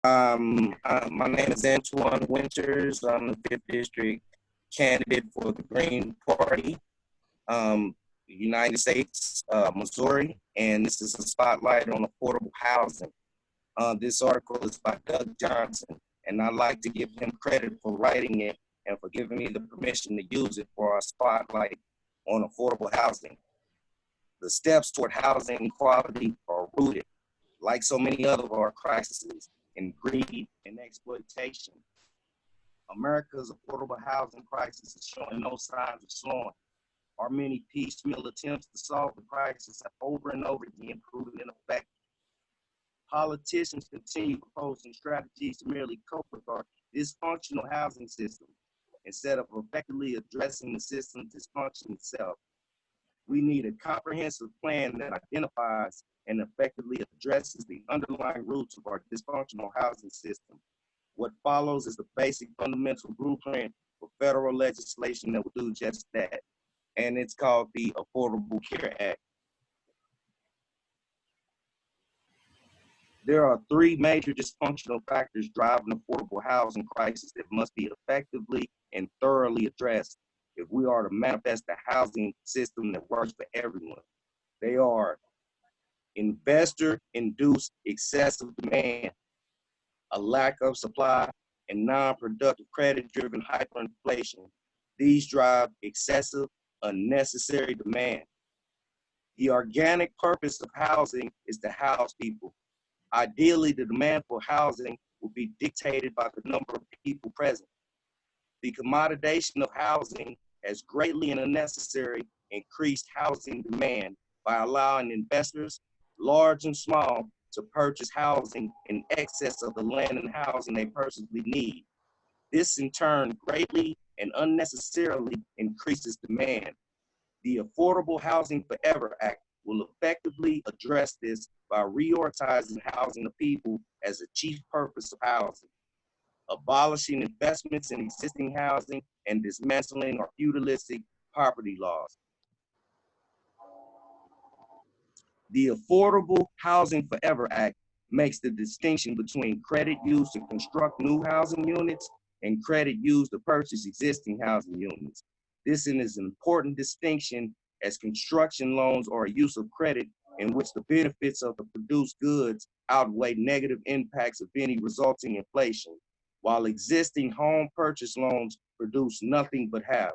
My name is Antwain Winters. I'm the 5th District candidate for the Green Party, United States, Missouri, and this is a spotlight on affordable housing. This article is by Doug Johnson, and I'd like to give him credit for writing it and for giving me the permission to use it for our spotlight on affordable housing. The steps toward housing equality are rooted, like so many other of our crises, in greed and exploitation. America's affordable housing crisis is showing no signs of slowing. Our many piecemeal attempts to solve the crisis have over and over again proven ineffective. Politicians continue proposing strategies to merely cope with our dysfunctional housing system instead of effectively addressing the system's dysfunction itself. We need a comprehensive plan that identifies and effectively addresses the underlying roots of our dysfunctional housing system. What follows is the basic fundamental blueprint for federal legislation that will do just that, and it's called the Affordable Care Act. There are three major dysfunctional factors driving affordable housing crisis that must be effectively and thoroughly addressed if we are to manifest a housing system that works for everyone. They are investor-induced excessive demand, a lack of supply, and non-productive credit-driven hyperinflation. These drive excessive, unnecessary demand. The organic purpose of housing is to house people. Ideally, the demand for housing will be dictated by the number of people present. The commoditization of housing has greatly and unnecessarily increased housing demand by allowing investors, large and small, to purchase housing in excess of the land and housing they personally need. This in turn greatly and unnecessarily increases demand. The Affordable Housing Forever Act will effectively address this by prioritizing housing of people as a chief purpose of housing, abolishing investments in existing housing, and dismantling our feudalistic property laws. The Affordable Housing Forever Act makes the distinction between credit used to construct new housing units and credit used to purchase existing housing units. This is an important distinction as construction loans are a use of credit in which the benefits of the produced goods outweigh negative impacts of any resulting inflation, while existing home purchase loans produce nothing but half.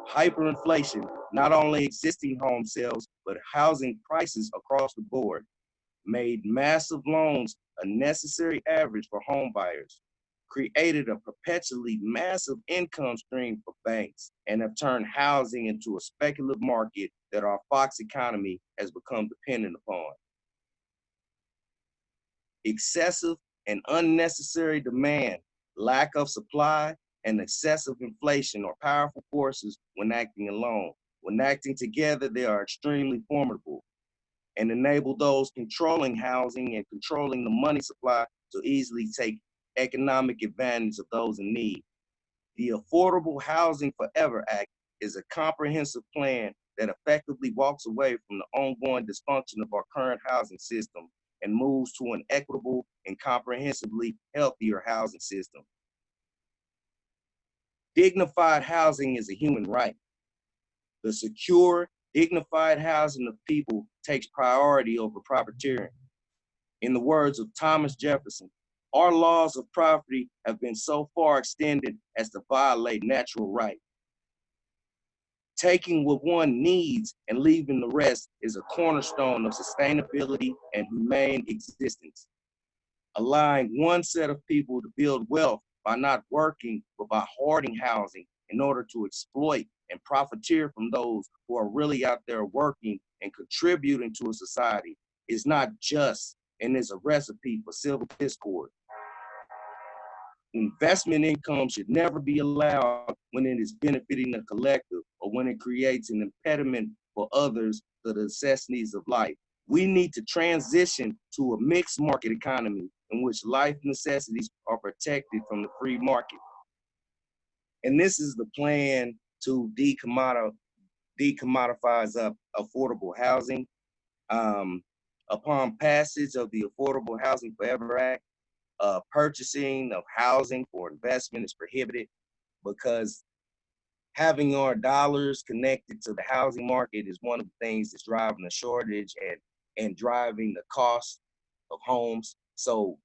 Hyperinflation, not only existing home sales, but housing prices across the board, made massive loans a necessary average for home buyers, created a perpetually massive income stream for banks, and have turned housing into a speculative market that our Fox economy has become dependent upon. Excessive and unnecessary demand, lack of supply, and excessive inflation are powerful forces when acting alone. When acting together, they are extremely formidable and enable those controlling housing and controlling the money supply to easily take economic advantage of those in need. The Affordable Housing Forever Act is a comprehensive plan that effectively walks away from the ongoing dysfunction of our current housing system and moves to an equitable and comprehensively healthier housing system. Dignified housing is a human right. The secure, dignified housing of people takes priority over profiteering. In the words of Thomas Jefferson, our laws of property have been so far extended as to violate natural right. Taking what one needs and leaving the rest is a cornerstone of sustainability and humane existence. Allowing one set of people to build wealth by not working, but by hoarding housing in order to exploit and profiteer from those who are really out there working and contributing to a society is not just and is a recipe for civil discord. Investment income should never be allowed when it is benefiting the collective or when it creates an impediment for others to the necessities of life. We need to transition to a mixed market economy in which life necessities are protected from the free market. And this is the plan to decommodify affordable housing. Upon passage of the Affordable Housing Forever Act, purchasing of housing for investment is prohibited, because having our dollars connected to the housing market is one of the things that's driving the shortage and driving the cost of homes. So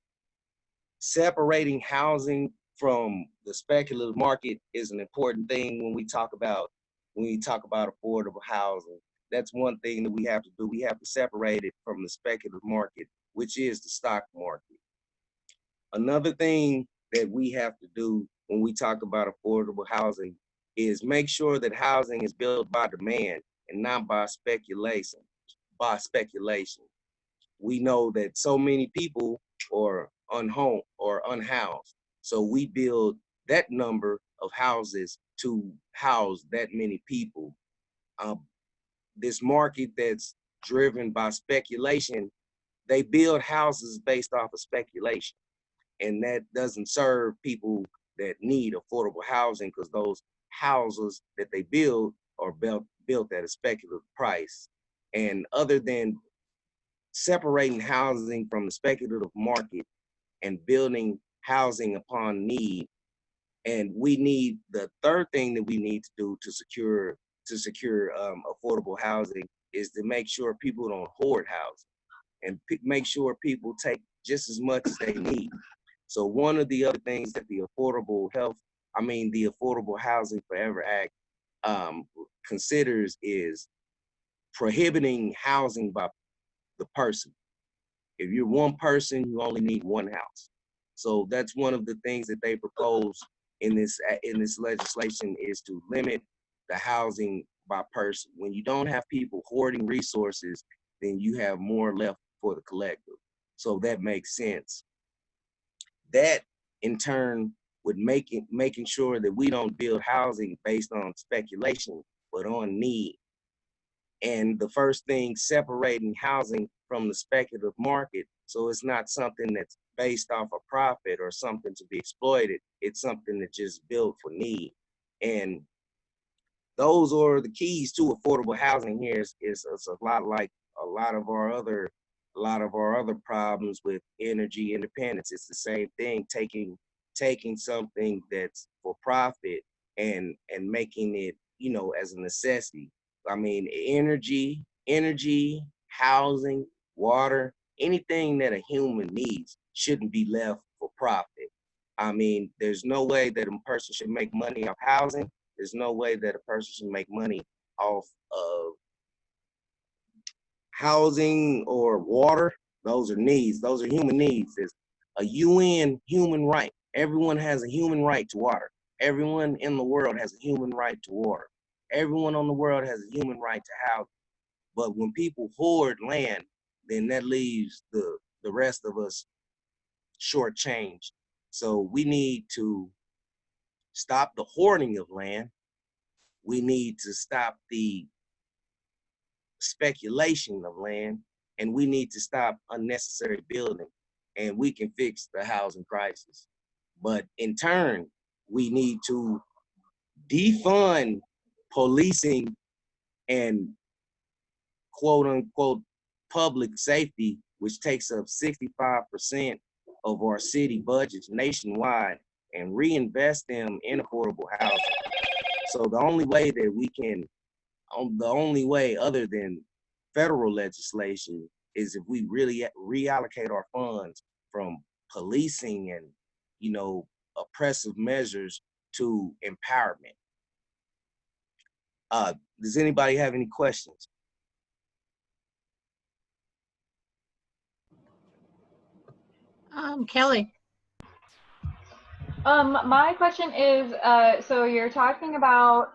separating housing from the speculative market is an important thing when we talk about affordable housing. That's one thing that we have to do. We have to separate it from the speculative market, which is the stock market. Another thing that we have to do when we talk about affordable housing is make sure that housing is built by demand and not by speculation. We know that so many people are unhomed or unhoused. So we build that number of houses to house that many people. This market that's driven by speculation, they build houses based off of speculation. And that doesn't serve people that need affordable housing, because those houses that they build are built at a speculative price. And other than separating housing from the speculative market and building housing upon need, and we need, the third thing that we need to do to secure affordable housing is to make sure people don't hoard housing, and make sure people take just as much as they need. So one of the other things that the Affordable Housing Forever Act considers is prohibiting housing by the person. If you're one person, you only need one house. So that's one of the things that they propose in this legislation, is to limit the housing by person. When you don't have people hoarding resources, then you have more left for the collective. So that makes sense. That in turn would making sure that we don't build housing based on speculation, but on need. And the first thing, separating housing from the speculative market, so it's not something that's based off a profit or something to be exploited. It's something that's just built for need. And those are the keys to affordable housing. Here is a lot like a lot of our other problems with energy independence. It's the same thing, taking something that's for profit and making it, as a necessity. I mean, energy, housing, water, anything that a human needs shouldn't be left for profit. I mean, there's no way that a person should make money off housing. There's no way that a person should make money off of housing or water. Those are needs. Those are human needs. It's a UN human right. Everyone has a human right to water. Everyone in the world has a human right to water. Everyone on the world has a human right to housing. But when people hoard land, then that leaves the rest of us shortchanged. So we need to stop the hoarding of land. We need to stop the speculation of land, and we need to stop unnecessary building, and we can fix the housing crisis. But in turn, we need to defund policing and quote unquote public safety, which takes up 65% of our city budgets nationwide, and reinvest them in affordable housing. So the only way other than federal legislation is if we really reallocate our funds from policing and, oppressive measures to empowerment. Does anybody have any questions? Kelly. My question is, so you're talking about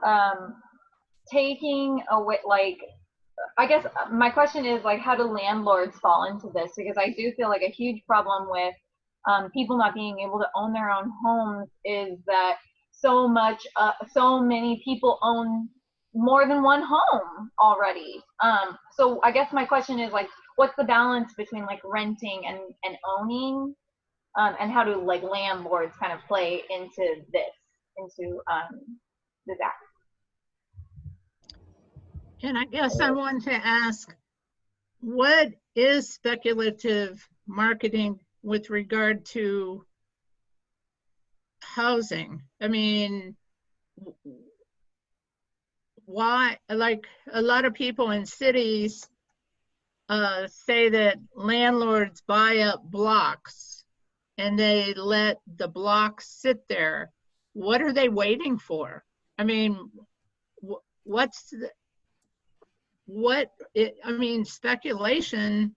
taking away, I guess my question is, how do landlords fall into this? Because I do feel like a huge problem with people not being able to own their own homes is that so many people own more than one home already. So I guess my question is, what's the balance between renting and owning? And how do landlords kind of play into this act? And I guess I want to ask, what is speculative marketing with regard to housing. I mean, why, like a lot of people in cities say that landlords buy up blocks and they let the blocks sit there. What are they waiting for? I mean, what's the, what it, I mean, speculation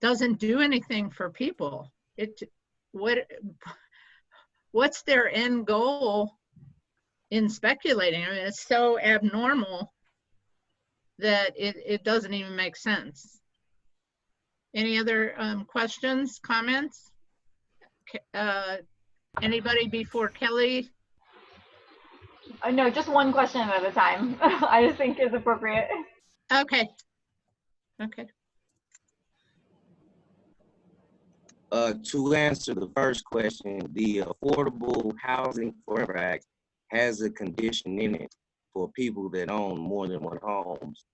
doesn't do anything for people. It, what, what's their end goal in speculating? I mean, it's so abnormal that it doesn't even make sense. Any other questions, comments? Anybody before Kelly? No, just one question at a time. I just think is appropriate. Okay. Okay. To answer the first question, the Affordable Housing Forever Act has a condition in it for people that own more than one homes.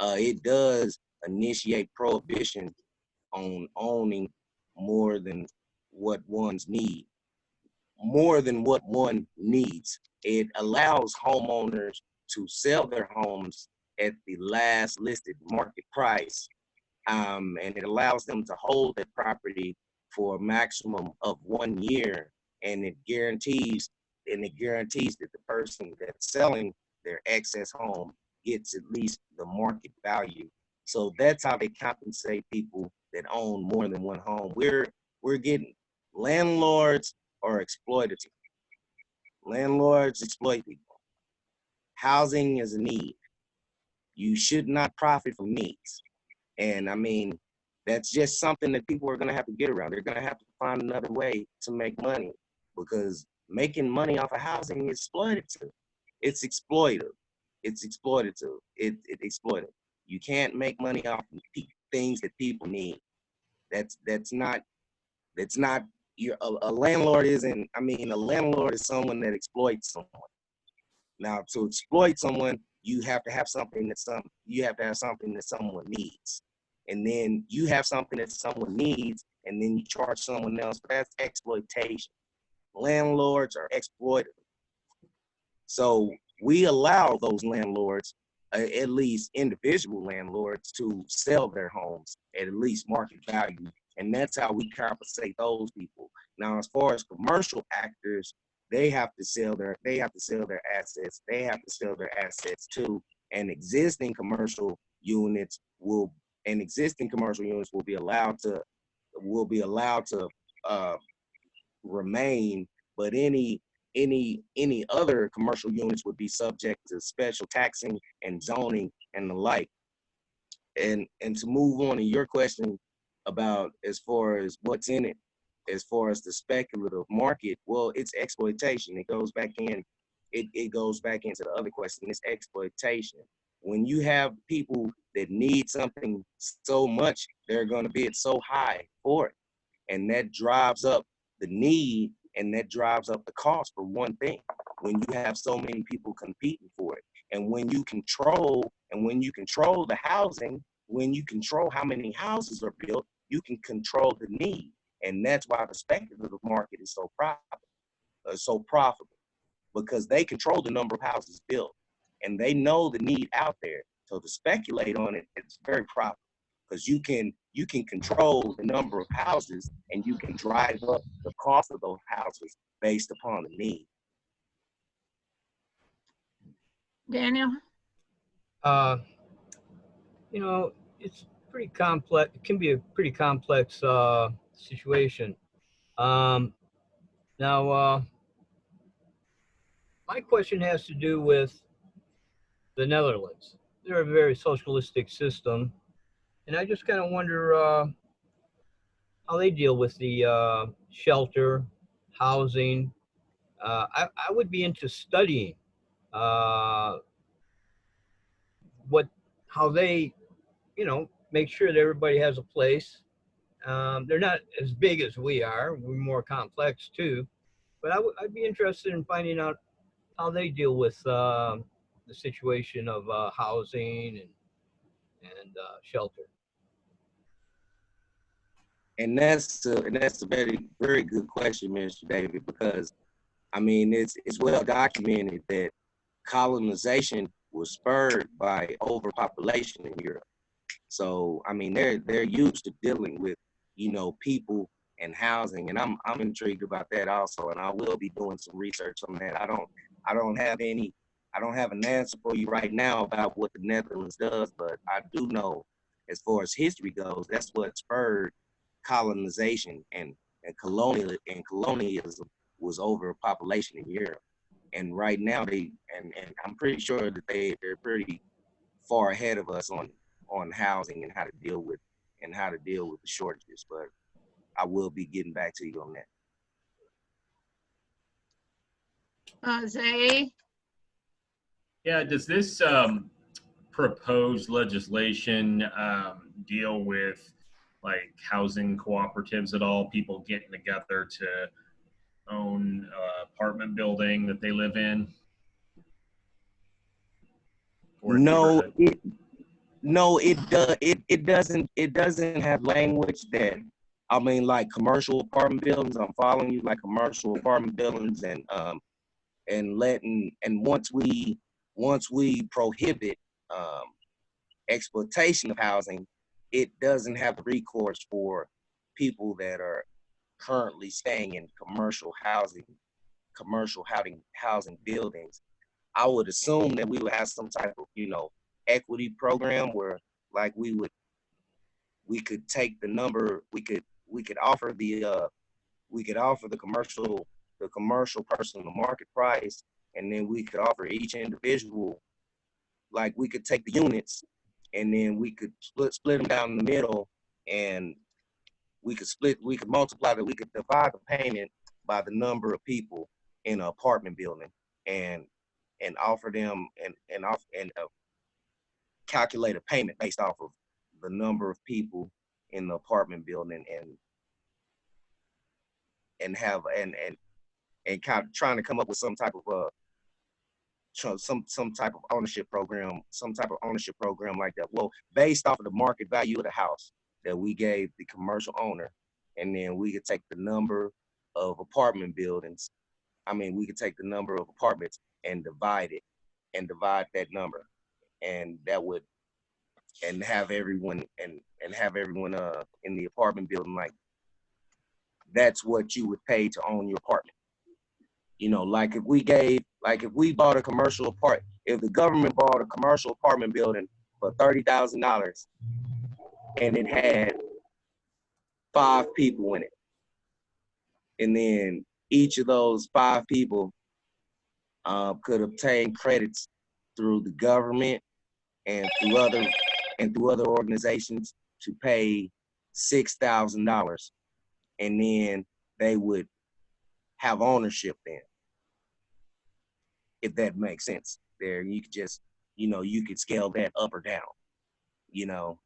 It does initiate prohibition on owning more than what one's need, more than what one needs. It allows homeowners to sell their homes at the last listed market price, and it allows them to hold that property for a maximum of 1 year, and it guarantees that the person that's selling their excess home gets at least the market value. So that's how they compensate people that own more than one home. We're getting landlords are exploitative. Landlords exploit people. Housing is a need. You should not profit from needs. And I mean, that's just something that people are going to have to get around. They're going to have to find another way to make money, because making money off of housing is exploitative. It's exploitive. It's exploitative. It's exploitive. You can't make money off of things that people need. That's not a landlord isn't. I mean, a landlord is someone that exploits someone. Now, to exploit someone, you have to have something that someone needs. And then you have something that someone needs, and then you charge someone else. That's exploitation. Landlords are exploitive. So we allow those landlords, at least individual landlords, to sell their homes at least market value. And that's how we compensate those people. Now, as far as commercial actors, they have to sell their assets. They have to sell their assets too. And existing commercial units will be allowed to remain, but any other commercial units would be subject to special taxing and zoning and the like. And to move on to your question about as far as what's in it, as far as the speculative market, well, it's exploitation. It goes back into the other question. It's exploitation. When you have people that need something so much, they're going to bid so high for it, and that drives up the need, and that drives up the cost, for one thing. When you have so many people competing for it, and when you control the housing, when you control how many houses are built, you can control the need. And that's why the speculative market is so profitable, because they control the number of houses built, and they know the need out there. So to speculate on it, it's very profitable, because you can control the number of houses, and you can drive up the cost of those houses based upon the need. Daniel? You know, it's pretty complex. It can be a pretty complex situation. Now, my question has to do with the Netherlands. They're a very socialistic system, and I just kind of wonder how they deal with the shelter, housing. I would be into studying how they, make sure that everybody has a place. They're not as big as we are. We're more complex too. But I'd be interested in finding out how they deal with the situation of housing and shelter. And that's a very, very good question, Mr. David, because I mean it's well documented that colonization was spurred by overpopulation in Europe. So I mean they're used to dealing with, you know, people and housing, and I'm intrigued about that also, and I will be doing some research on that. I don't have any I don't have an answer for you right now about what the Netherlands does, but I do know as far as history goes, that's what spurred colonization and colonialism was overpopulation in Europe. And right now and I'm pretty sure that they're pretty far ahead of us on housing and how to deal with the shortages. But I will be getting back to you on that. Zay? Yeah, does this proposed legislation deal with like housing cooperatives at all? People getting together to own apartment building that they live in? Or No, neighborhood? it doesn't have language that, I mean, like commercial apartment buildings. I'm following you, like commercial apartment buildings, and once we prohibit exploitation of housing, it doesn't have recourse for people that are currently staying in commercial housing buildings. I would assume that we would have some type of, you know, equity program where like we could take the number, we could offer the commercial person the market price, and then we could offer each individual, like we could take the units and then we could split them down in the middle, and we could multiply that, we could divide the payment by the number of people in an apartment building, and offer them and calculate a payment based off of the number of people in the apartment building, and have and kind of trying to come up with some type of some type of ownership program, like that. Well, based off of the market value of the house that we gave the commercial owner, and then we could take the number of apartment buildings. I mean, we could take the number of apartments and divide that number, and that would and have everyone in the apartment building, like that's what you would pay to own your apartment. You know, like if we bought a commercial if the government bought a commercial apartment building for $30,000 and it had 5 people in it, and then each of those 5 people could obtain credits through the government and through other organizations to pay $6,000, and then they would have ownership then, if that makes sense. There, you could just, you know, you could scale that up or down, you know.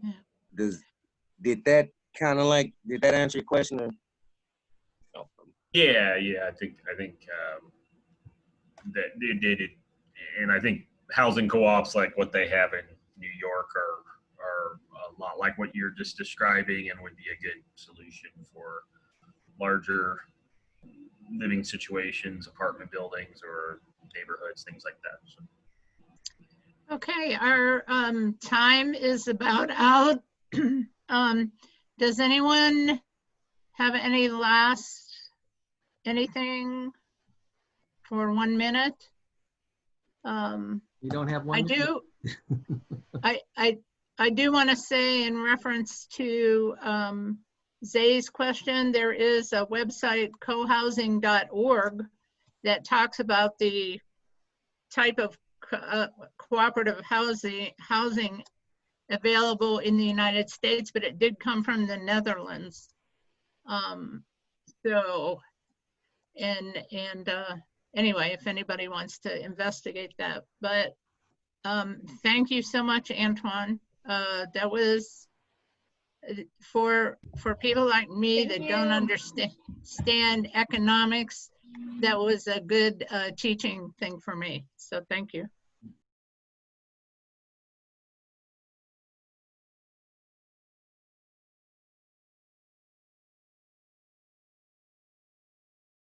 Yeah. Did that answer your question? Or? Yeah, I think that it did it, and I think housing co-ops like what they have in New York are a lot like what you're just describing, and would be a good solution for larger living situations, apartment buildings, or neighborhoods, things like that. So. Okay, our time is about out. Does anyone have anything for 1 minute? You don't have one? I do. I do want to say, in reference to Zay's question, there is a website, cohousing.org, that talks about the type of cooperative housing available in the United States, but it did come from the Netherlands. Anyway, if anybody wants to investigate that. But thank you so much, Antwain. That was, for people like me that don't understand economics, that was a good teaching thing for me. So thank you.